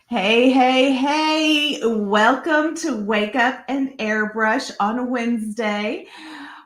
Hey, hey, hey, welcome to Wake Up and Airbrush on a Wednesday.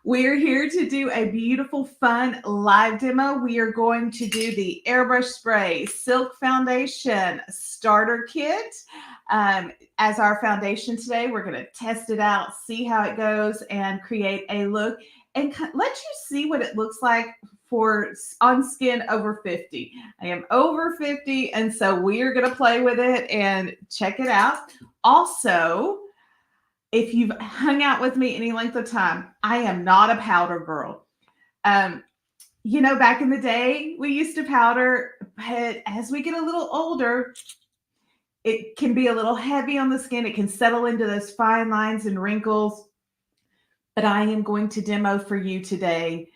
We're here to do a beautiful, fun live demo. We are going to do the Airbrush Spray Silk Foundation Starter Kit as our foundation today. We're going to test it out, see how it goes, and create a look and let you see what it looks like for on skin over 50. I am over 50, and so we are going to play with it and check it out. Also, if you've hung out with me any length of time, I am not a powder girl. Um, back in the day, we used to powder, but as we get a little older, it can be a little heavy on the skin. It can settle into those fine lines and wrinkles. But I am going to demo for you today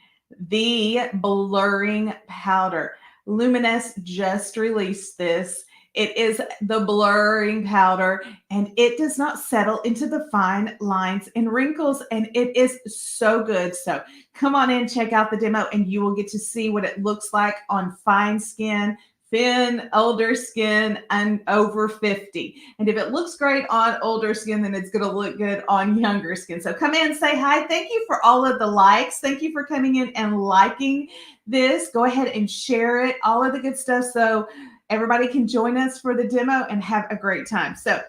the blurring powder. Luminess just released this. It is the blurring powder, and it does not settle into the fine lines and wrinkles, and it is so good. So come on in, check out the demo, and you will get to see what it looks like on fine skin, thin, older skin, and over 50. And if it looks great on older skin, then it's going to look good on younger skin. So come in, say hi. Thank you for all of the likes. Thank you for coming in and liking this. Go ahead and share it, all of the good stuff, so everybody can join us for the demo and have a great time. So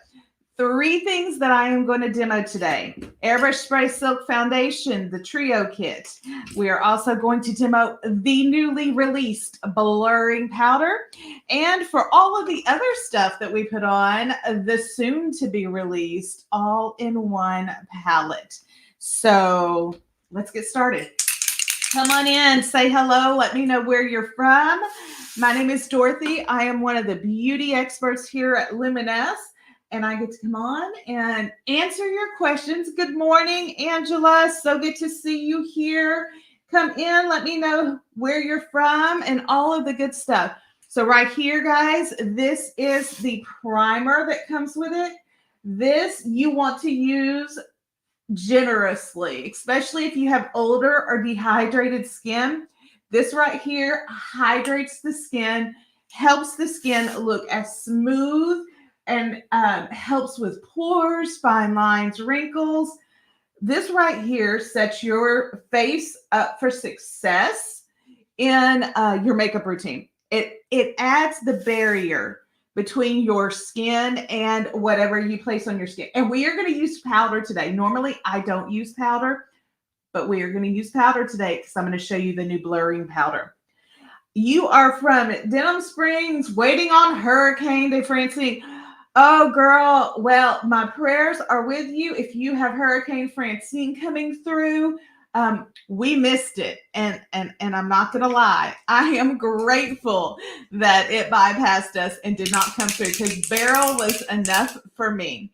3 things that I am going to demo today. Airbrush Spray Silk Foundation, the Trio Kit. We are also going to demo the newly released blurring powder. And for all of the other stuff that we put on, the soon to be released all-in-one palette. So let's get started. Come on in, say hello, let me know where you're from. My name is Dorothy. I am one of the beauty experts here at Luminess, and I get to come on and answer your questions. Good morning, Angela. So good to see you here. Come in, let me know where you're from and all of the good stuff. So right here, guys, this is the primer that comes with it. This you want to use generously, especially if you have older or dehydrated skin. This right here hydrates the skin, helps the skin look as smooth, and helps with pores, fine lines, wrinkles. This right here sets your face up for success in your makeup routine. It adds the barrier between your skin and whatever you place on your skin. And we are going to use powder today. Normally, I don't use powder, but we are going to use powder today because I'm going to show you the new blurring powder. You are from Denham Springs, waiting on Hurricane de Francine. Oh, girl. Well, my prayers are with you. If you have Hurricane Francine coming through, we missed it. And I'm not going to lie. I am grateful that it bypassed us and did not come through, because Beryl was enough for me.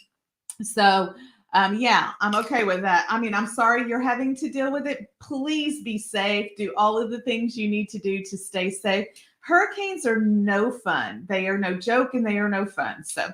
So, yeah, I'm okay with that. I mean, I'm sorry you're having to deal with it. Please be safe. Do all of the things you need to do to stay safe. Hurricanes are no fun. They are no joke, and they are no fun. So,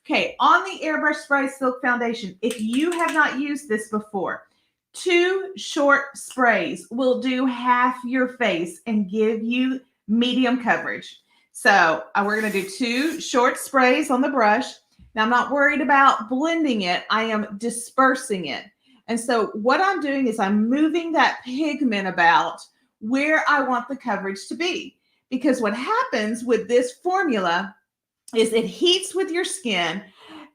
okay, on the Airbrush Spray Silk Foundation, if you have not used this before, 2 short sprays will do half your face and give you medium coverage. So we're going to do 2 short sprays on the brush. Now, I'm not worried about blending it. I am dispersing it. And so what I'm doing is I'm moving that pigment about where I want the coverage to be. Because what happens with this formula is it heats with your skin,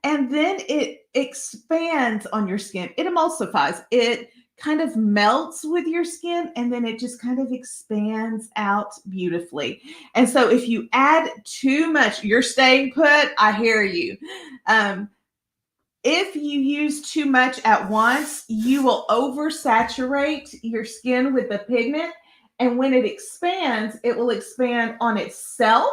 and then it expands on your skin. It emulsifies. It kind of melts with your skin, and then it just kind of expands out beautifully. And so if you add too much, you're staying put. I hear you. If you use too much at once, you will oversaturate your skin with the pigment. And when it expands, it will expand on itself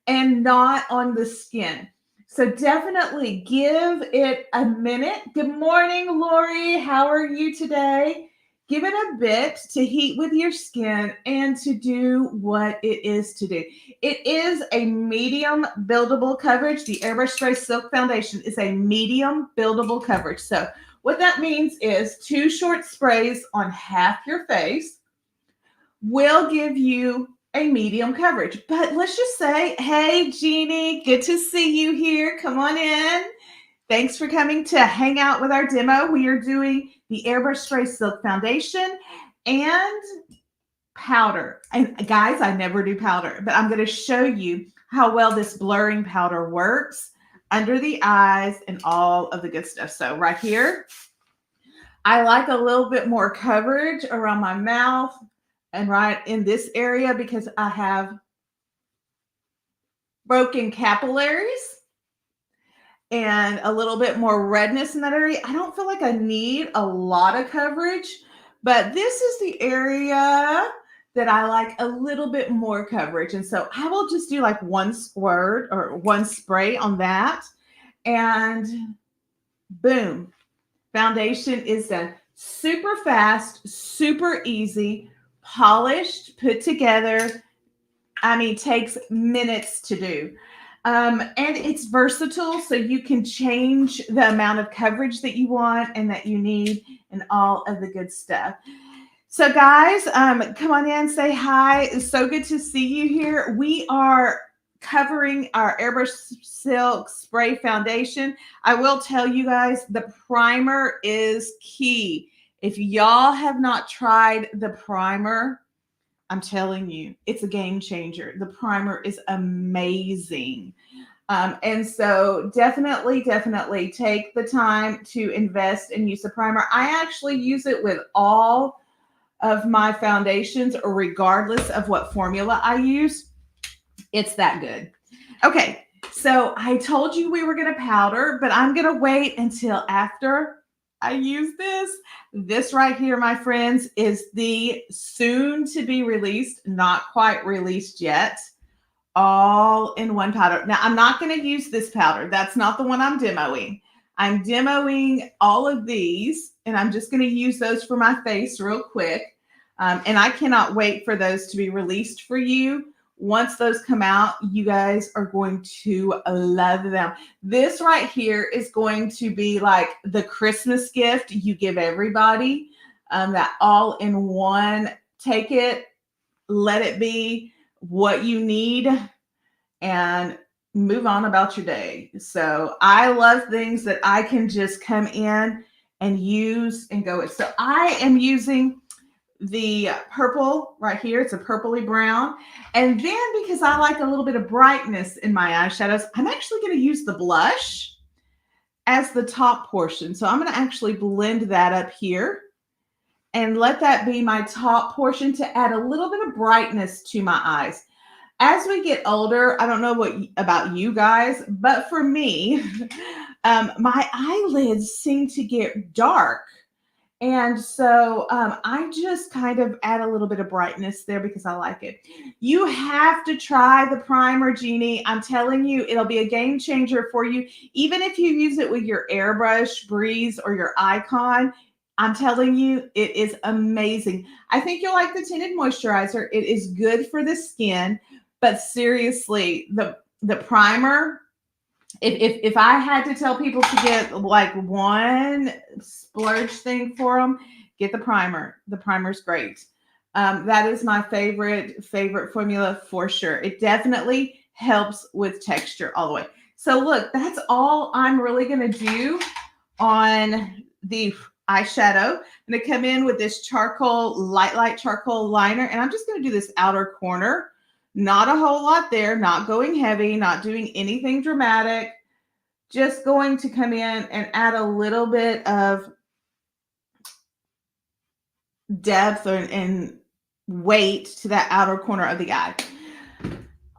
and not on the skin. So definitely give it a minute. Good morning, Lori. How are you today? Give it a bit to heat with your skin and to do what it is to do. It is a medium buildable coverage. The Airbrush Spray Silk Foundation is a medium buildable coverage. So what that means is 2 short sprays on half your face will give you a medium coverage. But let's just say, hey, Jeannie, good to see you here. Come on in. Thanks for coming to hang out with our demo. We are doing the Airbrush Spray Silk Foundation and powder. And guys, I never do powder, but I'm going to show you how well this blurring powder works under the eyes and all of the good stuff. So right here, I like a little bit more coverage around my mouth and right in this area because I have broken capillaries and a little bit more redness in that area. I don't feel like I need a lot of coverage, but this is the area that I like a little bit more coverage. And so I will just do like one squirt or one spray on that, and boom, foundation is done. Super fast, super easy, polished, put together. I mean, takes minutes to do. And it's versatile, so you can change the amount of coverage that you want and that you need and all of the good stuff. So guys, come on in, say hi. It's so good to see you here. We are covering our Airbrush Silk Spray Foundation. I will tell you guys, the primer is key. If y'all have not tried the primer, I'm telling you, it's a game changer. The primer is amazing. And so definitely take the time to invest and use the primer. I actually use it with all of my foundations, regardless of what formula I use. It's that good. Okay, so I told you we were going to powder, but I'm going to wait until after I use this. This right here, my friends, is the soon to be released, not quite released yet, all-in-one powder. Now, I'm not going to use this powder. That's not the one I'm demoing. I'm demoing all of these, and I'm just going to use those for my face real quick. And I cannot wait for those to be released for you. Once those come out, you guys are going to love them. This right here is going to be like the Christmas gift you give everybody. That all-in-one. Take it, let it be what you need, and move on about your day. So I love things that I can just come in and use and go with. So I am using the purple right here. It's a purpley brown. And then because I like a little bit of brightness in my eyeshadows, I'm actually going to use the blush as the top portion. So I'm going to actually blend that up here and let that be my top portion to add a little bit of brightness to my eyes. As we get older, I don't know what about you guys, but for me, my eyelids seem to get dark. And so I just kind of add a little bit of brightness there because I like it. You have to try the primer, Jeannie. I'm telling you, it'll be a game changer for you. Even if you use it with your Airbrush, Breeze, or your Icon, I'm telling you, it is amazing. I think you'll like the tinted moisturizer. It is good for the skin, but seriously, the primer, if I had to tell people to get like one splurge thing for them, get the primer. The primer's great. That is my favorite formula for sure. It definitely helps with texture all the way. So look, that's all I'm really going to do on the eyeshadow. I'm going to come in with this charcoal, light charcoal liner, and I'm just going to do this outer corner. Not a whole lot there, not going heavy, not doing anything dramatic. Just going to come in and add a little bit of depth and weight to that outer corner of the eye.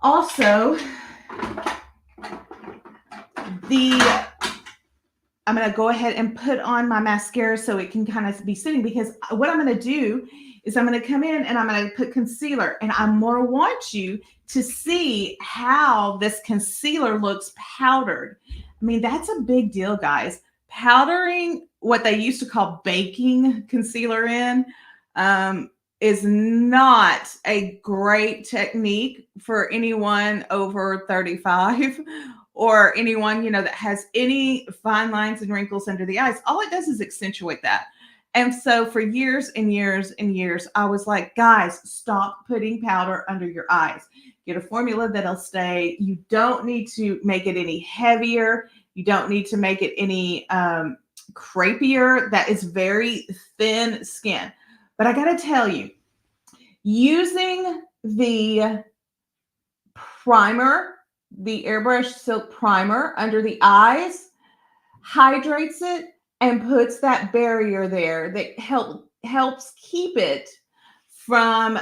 Also, I'm going to go ahead and put on my mascara so it can kind of be sitting, because what I'm going to do is I'm going to come in and I'm going to put concealer, and I'm going to want you to see how this concealer looks powdered. I mean, that's a big deal, guys. Powdering what they used to call baking concealer in is not a great technique for anyone over 35 or anyone, that has any fine lines and wrinkles under the eyes. All it does is accentuate that. And so for years and years and years, I was like, guys, stop putting powder under your eyes. Get a formula that'll stay. You don't need to make it any heavier. You don't need to make it any crepier. That is very thin skin. But I got to tell you, using the primer, the Airbrush Silk Primer under the eyes, hydrates it and puts that barrier there that helps keep it from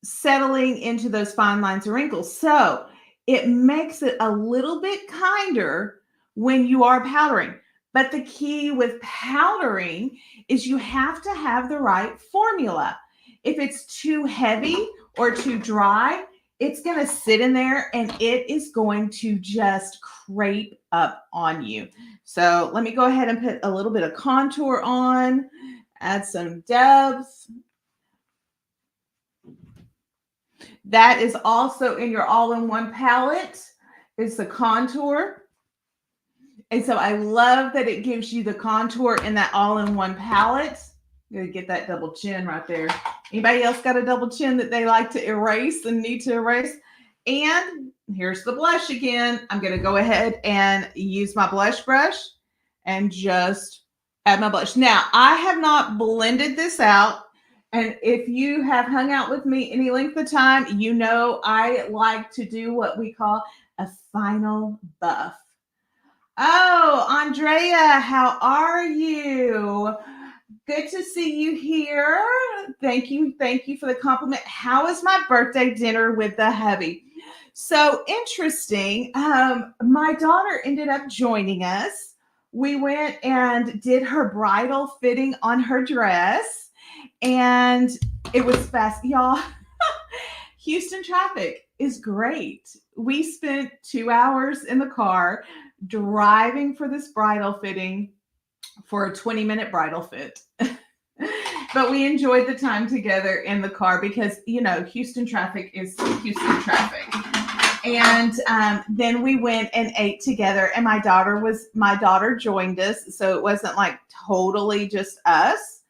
settling into those fine lines and wrinkles. So it makes it a little bit kinder when you are powdering. But the key with powdering is you have to have the right formula. If it's too heavy or too dry, it's going to sit in there and it is going to just crepe up on you. So let me go ahead and put a little bit of contour on, add some depth. That is also in your all-in-one palette. It's the contour. And so I love that it gives you the contour in that all-in-one palette. I'm going to get that double chin right there. Anybody else got a double chin that they like to erase and need to erase? And here's the blush again. I'm going to go ahead and use my blush brush and just add my blush. Now, I have not blended this out. And if you have hung out with me any length of time, you know I like to do what we call a final buff. Oh, Andrea, how are you? Good to see you here. Thank you. Thank you for the compliment. How was my birthday dinner with the hubby? So interesting. My daughter ended up joining us. We went and did her bridal fitting on her dress, and it was fast, y'all. Houston traffic is great. We spent 2 hours in the car driving for this bridal fitting for a 20-minute bridal fit. But we enjoyed the time together in the car because, you know, Houston traffic is Houston traffic. And then we went and ate together, and my daughter joined us. So it wasn't like totally just us.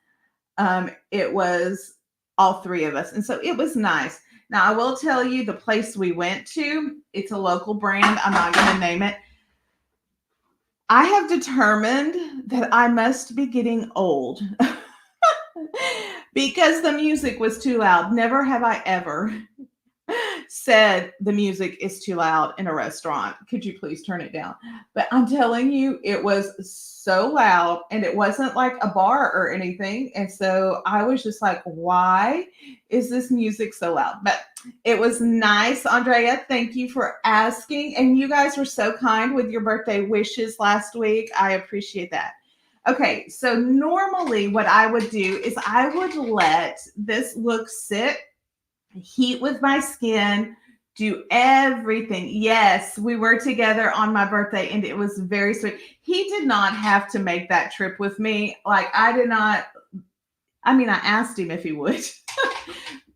It was all three of us. And so it was nice. Now, I will tell you the place we went to, it's a local brand. I'm not going to name it. I have determined that I must be getting old because the music was too loud. Never have I ever said the music is too loud in a restaurant. Could you please turn it down? But I'm telling you, it was so loud, and it wasn't like a bar or anything. And so I was just like, why is this music so loud? But it was nice. Andrea, thank you for asking. And you guys were so kind with your birthday wishes last week. I appreciate that. Okay, so normally what I would do is I would let this look sit, heat with my skin, do everything. Yes, we were together on my birthday, and it was very sweet. He did not have to make that trip with me. Like, I asked him if he would,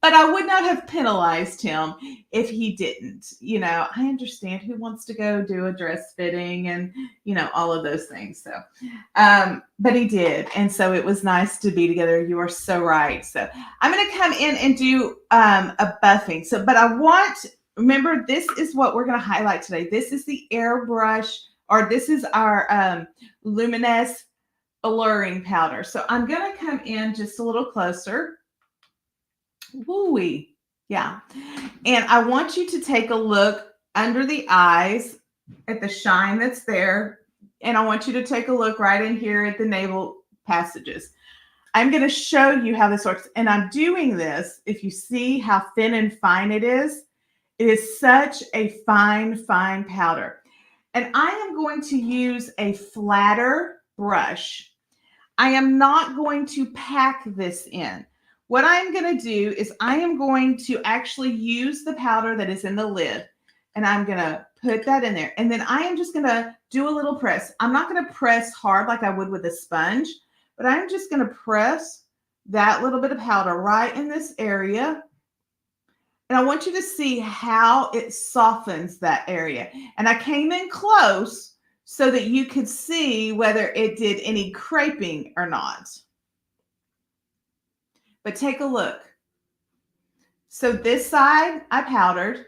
but I would not have penalized him if he didn't. You know, I understand who wants to go do a dress fitting and, you know, all of those things. So, but he did. And so it was nice to be together. You are so right. So I'm going to come in and do a buffing. So, but remember, this is what we're going to highlight today. This is the airbrush, or this is our Luminess blurring powder. So I'm going to come in just a little closer. Woo-wee. Yeah. And I want you to take a look under the eyes at the shine that's there. And I want you to take a look right in here at the navel passages. I'm going to show you how this works. And I'm doing this, if you see how thin and fine it is such a fine, fine powder. And I am going to use a flatter brush. I am not going to pack this in. What I'm going to do is I am going to actually use the powder that is in the lid, and I'm going to put that in there. And then I am just going to do a little press. I'm not going to press hard like I would with a sponge, but I'm just going to press that little bit of powder right in this area. And I want you to see how it softens that area. And I came in close so that you could see whether it did any creping or not. But take a look. So this side I powdered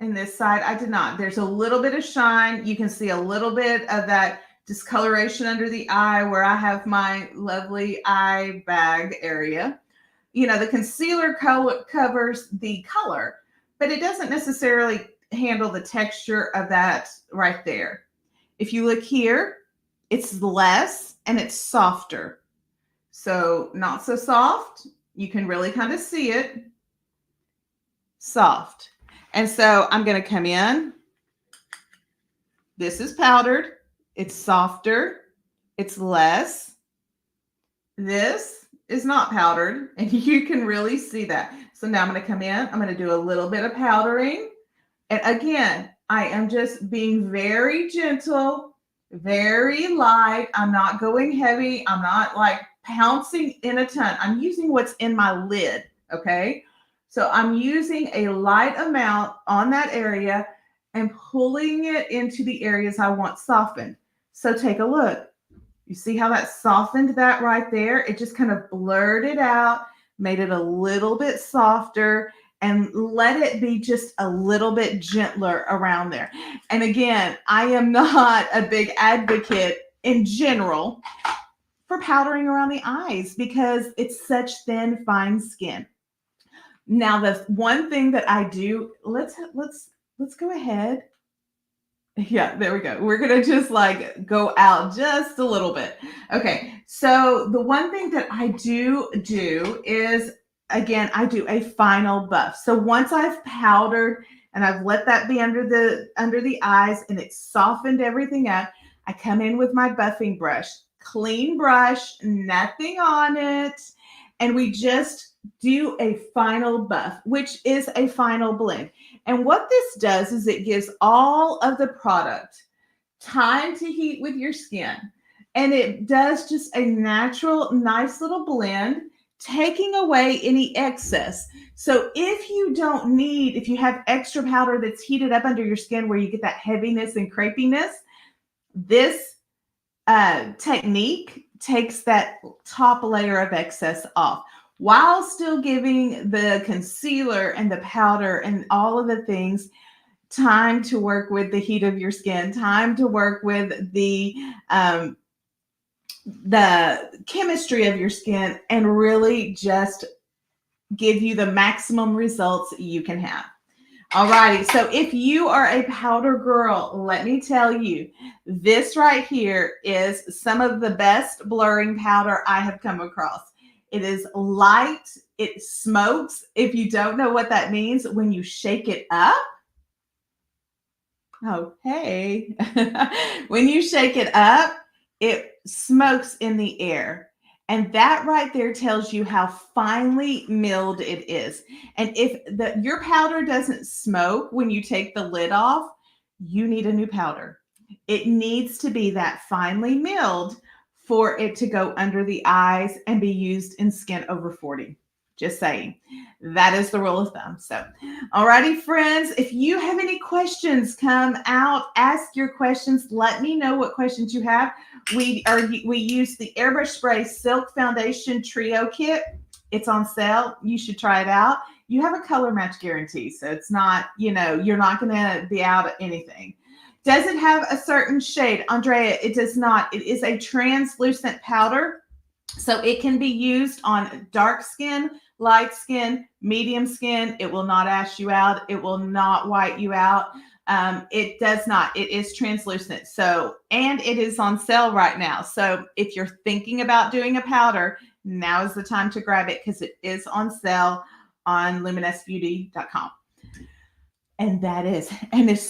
and this side I did not. There's a little bit of shine. You can see a little bit of that discoloration under the eye where I have my lovely eye bag area. You know, the concealer covers the color, but it doesn't necessarily handle the texture of that right there. If you look here, it's less and it's softer. So not so soft. You can really kind of see it. Soft. And so I'm going to come in. This is powdered. It's softer. It's less. This is not powdered, and you can really see that. So now I'm going to come in. I'm going to do a little bit of powdering. And again, I am just being very gentle, very light. I'm not going heavy. I'm not like pouncing in a ton. I'm using what's in my lid, okay? So I'm using a light amount on that area and pulling it into the areas I want softened. So take a look. You see how that softened that right there? It just kind of blurred it out, made it a little bit softer, and let it be just a little bit gentler around there. And again, I am not a big advocate in general for powdering around the eyes because it's such thin, fine skin. Now, the one thing that I do, let's go ahead. Yeah, there we go. We're going to just like go out just a little bit. Okay. So the one thing that I do is, again, I do a final buff. So once I've powdered and I've let that be under the eyes and it's softened everything up, I come in with my buffing brush, clean brush, nothing on it. And we just do a final buff, which is a final blend. And what this does is it gives all of the product time to heat with your skin. And it does just a natural, nice little blend, taking away any excess. So if you have extra powder that's heated up under your skin where you get that heaviness and crepiness, this technique takes that top layer of excess off, while still giving the concealer and the powder and all of the things time to work with the heat of your skin, time to work with the chemistry of your skin, and really just give you the maximum results you can have. Alrighty, so if you are a powder girl, let me tell you, this right here is some of the best blurring powder I have come across. It is light, it smokes. If you don't know what that means, when you shake it up, oh, hey, when you shake it up, it smokes in the air. And that right there tells you how finely milled it is. And if your powder doesn't smoke when you take the lid off, you need a new powder. It needs to be that finely milled for it to go under the eyes and be used in skin over 40. Just saying. That is the rule of thumb. So, alrighty, friends, if you have any questions, come out, ask your questions. Let me know what questions you have. We use the Airbrush Spray Silk Foundation Trio Kit. It's on sale. You should try it out. You have a color match guarantee, so it's not, you're not going to be out of anything. Does it have a certain shade? Andrea, it does not. It is a translucent powder, so it can be used on dark skin, light skin, medium skin. It will not ash you out. It will not white you out. It does not. It is translucent. So, and it is on sale right now. So if you're thinking about doing a powder, now is the time to grab it because it is on sale on luminessbeauty.com. And as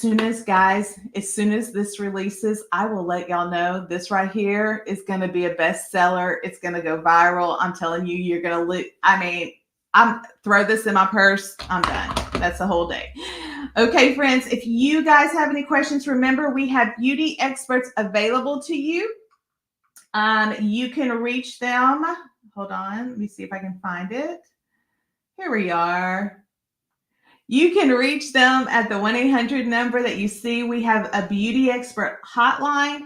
soon as this releases, I will let y'all know this right here is going to be a bestseller. It's going to go viral. I'm telling you, you're going to I'm throw this in my purse. I'm done. That's the whole day. Okay, friends, if you guys have any questions, remember we have beauty experts available to you. You can reach them. Hold on. Let me see if I can find it. Here we are. You can reach them at the 1-800 number that you see. We have a beauty expert hotline.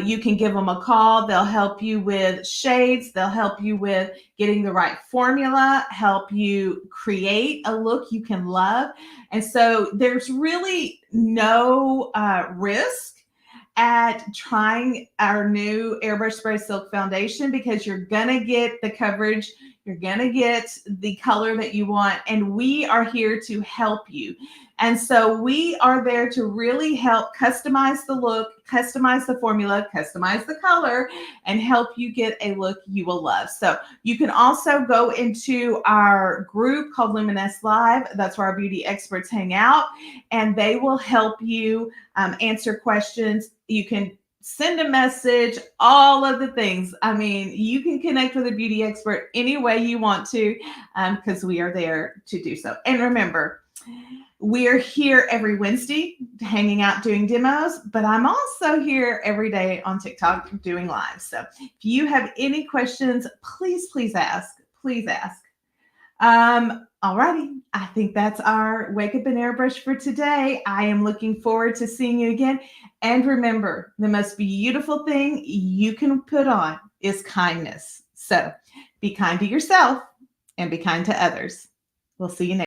You can give them a call. They'll help you with shades. They'll help you with getting the right formula, help you create a look you can love. And so there's really no risk at trying our new Airbrush Spray Silk Foundation because you're going to get the coverage, you're going to get the color that you want, and we are here to help you. And so we are there to really help customize the look, customize the formula, customize the color, and help you get a look you will love. So you can also go into our group called Luminess Live. That's where our beauty experts hang out, and they will help you answer questions. You can send a message, all of the things. I mean, you can connect with a beauty expert any way you want to because we are there to do so. And remember, we're here every Wednesday hanging out doing demos, but I'm also here every day on TikTok doing live. So if you have any questions, please ask. Please ask. Alrighty, I think that's our Wake Up and Airbrush for today. I am looking forward to seeing you again. And remember, the most beautiful thing you can put on is kindness. So be kind to yourself and be kind to others. We'll see you next.